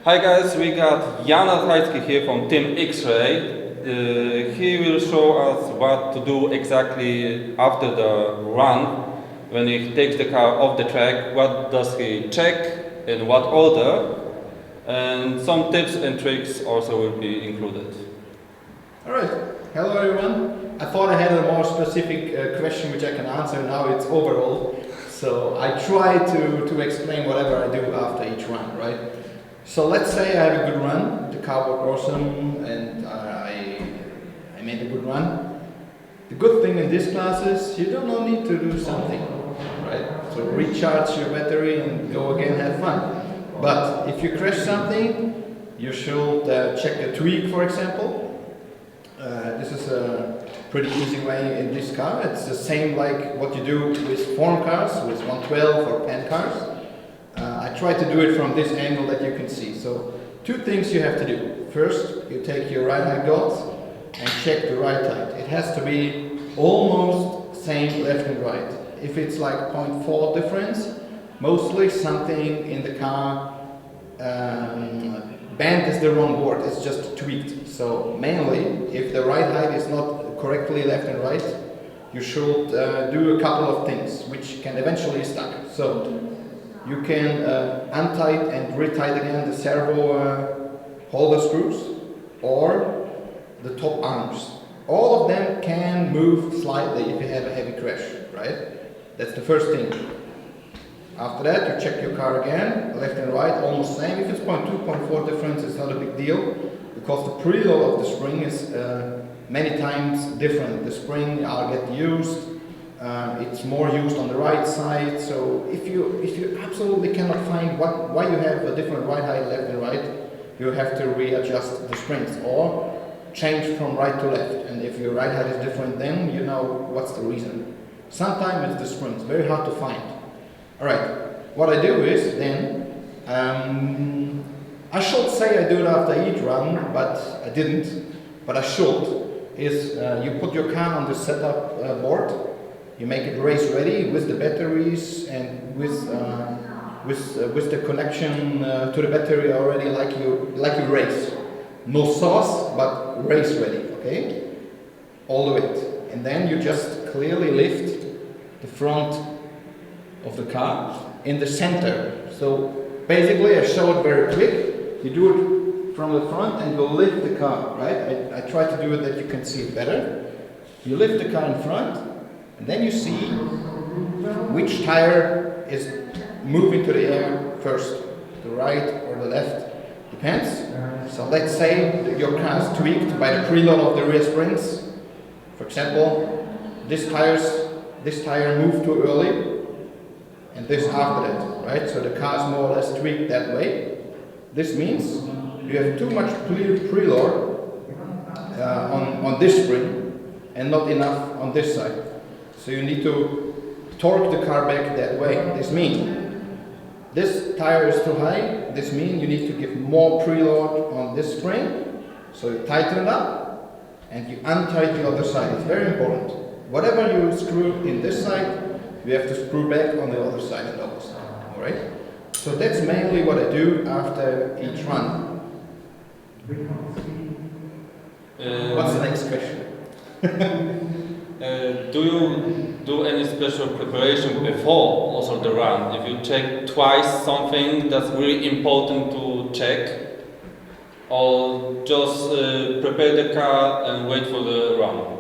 Hi guys, we got Ratheisky here from Team Xray. He will show us what to do exactly after the run. When he takes the car off the track, what does he check, in what order, and some tips and tricks also will be included. Alright, hello everyone. I thought I had a more specific question which I can answer, now it's overall. So I try to explain whatever I do after each run, right? So let's say I have a good run, the car was awesome and I made a good run. The good thing in this class is you don't need to do something, right? So recharge your battery and go again, have fun. But if you crash something, you should check a tweak, for example. This is a pretty easy way in this car. It's the same like what you do with foreign cars, with 112 or PAN cars. I try to do it from this angle that you can see. So two things you have to do. First, you take your right height dots and check the right height. It has to be almost same left and right. If it's like 0.4 difference, mostly something in the car bent is the wrong word, it's just tweaked. So mainly, if the right height is not correctly left and right, you should do a couple of things which can eventually stuck. So you can untight and retight again the servo holder screws or the top arms. All of them can move slightly if you have a heavy crash, right? That's the first thing. After that, you check your car again, left and right, almost same. If it's 0.2, 0.4 difference, it's not a big deal, because the preload of the spring is many times different. The spring get used, it's more used on the right side. So if you absolutely cannot find why you have a different right height, left and right, you have to readjust the springs or change from right to left. And if your right height is different, then you know what's the reason. Sometimes it's the springs, very hard to find. Alright, what I do is then, I should say I do it after each run, but I didn't, but I should, is you put your car on the setup board, you make it race ready with the batteries and with the connection to the battery already like you race. No sauce, but race ready, okay? All the way. And then you just clearly lift the front of the car in the center. So basically I show it very quick. You do it from the front and you lift the car, right? I try to do it that you can see it better. You lift the car in front and then you see which tire is moving to the air first, the right or the left, depends. So let's say your car is tweaked by the preload of the rear springs. For example, this tire moved too early and this after that, right? So the car is more or less tweaked that way. This means you have too much preload on this spring and not enough on this side. So you need to torque the car back that way. This means this tire is too high. This means you need to give more preload on this spring. So you tighten it up and you untighten the other side. It's very important. Whatever you screw in this side, you have to screw back on the other side and opposite. Alright? So that's mainly what I do after each run. What's the next question? Do you do any special preparation before also the run? If you check twice something that's really important to check, or just prepare the car and wait for the run?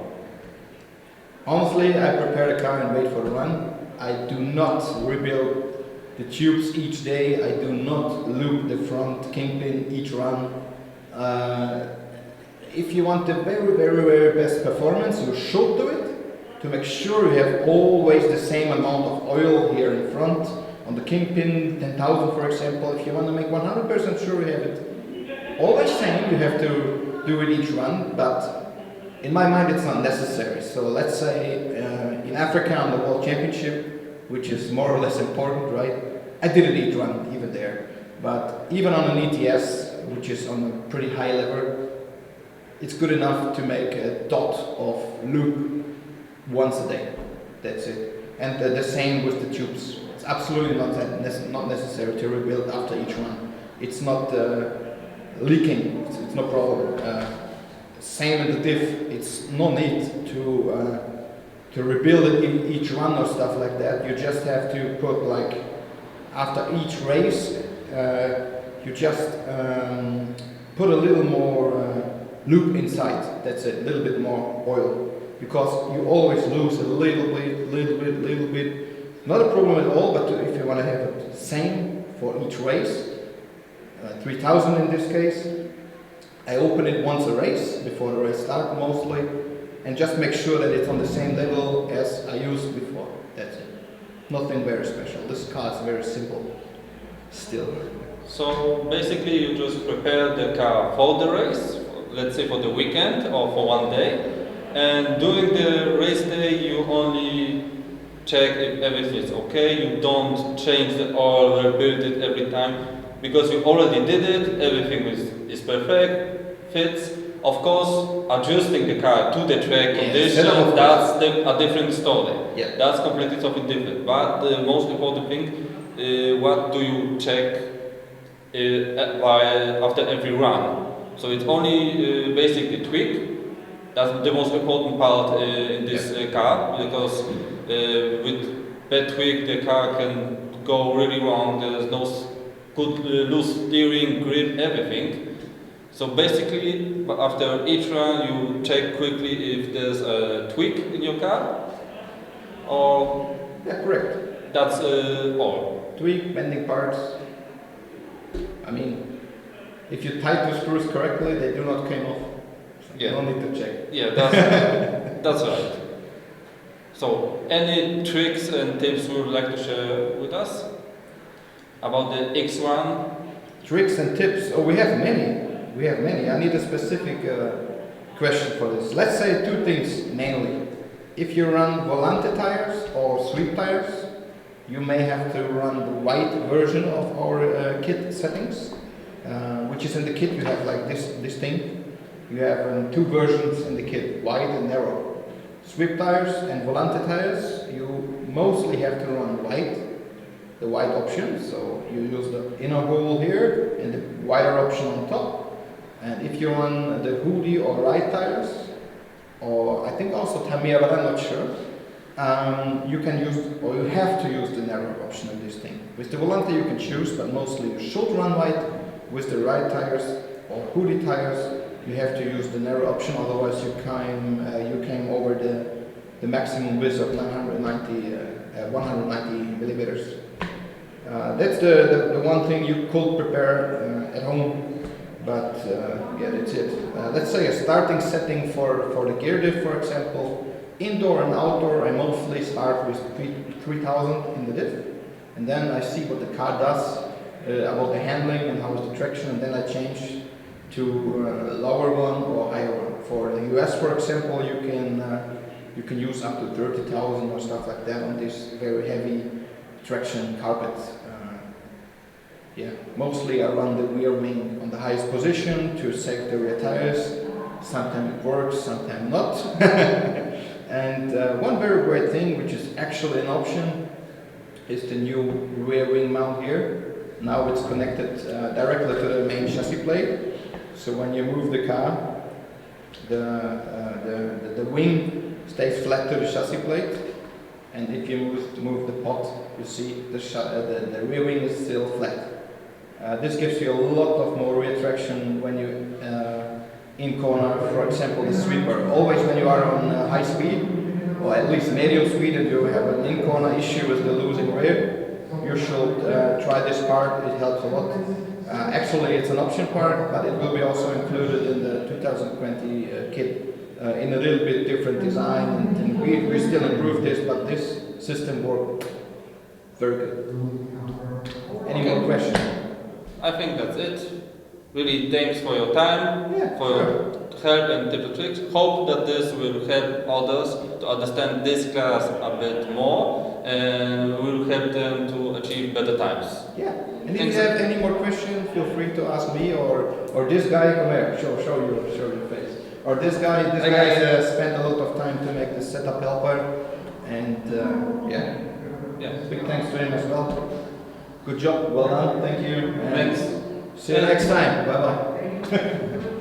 Honestly, I prepare the car and wait for the run. I do not rebuild the tubes each day. I do not loop the front kingpin each run. If you want the very, very, very best performance, you should do it to make sure you have always the same amount of oil here in front. On the kingpin, 10,000 for example, if you want to make 100% sure you have it always same, you have to do it each run, but in my mind it's not necessary. So let's say in Africa on the World Championship, which is more or less important, right? I did it each run, even there. But even on an ETS, which is on a pretty high level, it's good enough to make a dot of loop once a day. That's it. And the same with the tubes. It's absolutely not necessary to rebuild after each run. it's not leaking, it's no problem. Same in the diff, it's no need to rebuild it in each run or stuff like that. You just have to put, like, after each race, you just put a little more loop inside. That's it, a little bit more oil, because you always lose a little bit. Not a problem at all, but if you want to have it same for each race, 3000 in this case, I open it once a race, before the race starts mostly, and just make sure that it's on the same level as I used before. That's it. Nothing very special. This car is very simple still. So basically you just prepare the car for the race, let's say for the weekend or for one day, and during the race day you only check if everything is okay. You don't change the oil, rebuild it every time, because you already did it, everything is perfect, fits. Of course, adjusting the car to the track condition, that's a different story. Yeah. That's completely something different. But the most important thing, what do you check after every run? So it's only basically tweak. That's the most important part in this car, because with bad tweak the car can go really wrong. There's no good loose steering, grip, everything. So basically, after each run, you check quickly if there's a tweak in your car, or correct. That's all. Tweak, bending parts. I mean, if you tighten the screws correctly, they do not come off. So you don't need to check. Yeah, that's right. So, any tricks and tips you would like to share with us about the X1? Tricks and tips? Oh, we have many. I need a specific question for this. Let's say two things mainly. If you run Volante tires or sweep tires, you may have to run the white version of our kit settings, which is in the kit. You have like this thing. You have two versions in the kit, wide and narrow. Sweep tires and Volante tires, you mostly have to run white, the white option. So you use the inner hole here and the wider option on top. And if you run the hoodie or ride tires, or I think also Tamiya, but I'm not sure, you can use, or you have to use the narrow option of this thing. With the Volante you can choose, but mostly you should run white. With the ride tires or hoodie tires, you have to use the narrow option, otherwise you came over the maximum width of 190 millimeters. That's the one thing you could prepare at home. But yeah, that's it. Let's say a starting setting for the gear diff, for example. Indoor and outdoor, I mostly start with 3000 in the diff. And then I see what the car does about the handling and how is the traction, and then I change to a lower one or higher one. For the US, for example, you can use up to 30,000 or stuff like that on this very heavy traction carpet. Yeah, mostly I run the rear wing on the highest position to save the rear tires. Sometimes it works, sometimes not. And one very great thing, which is actually an option, is the new rear wing mount here. Now it's connected directly to the main chassis plate. So when you move the car, the wing stays flat to the chassis plate. And if you move the pot, you see the rear wing is still flat. This gives you a lot of more rear traction when you in corner, for example, the sweeper. Always when you are on high speed, or at least medium speed, and you have an in corner issue with the losing rear, you should try this part. It helps a lot. Actually, it's an option part, but it will be also included in the 2020 kit in a little bit different design. And we still improve this, but this system worked very good. Any more questions? I think that's it. Really, thanks for your time, for your help and tips and tricks. Hope that this will help others to understand this class a bit more and will help them to achieve better times. Yeah. And if you have any more questions, feel free to ask me or this guy. Come here, show your face. Or this guy. This guy spent a lot of time to make the setup helper, and big thanks to him as well. Good job, well done, thank you. Thanks. See you next time. Bye bye.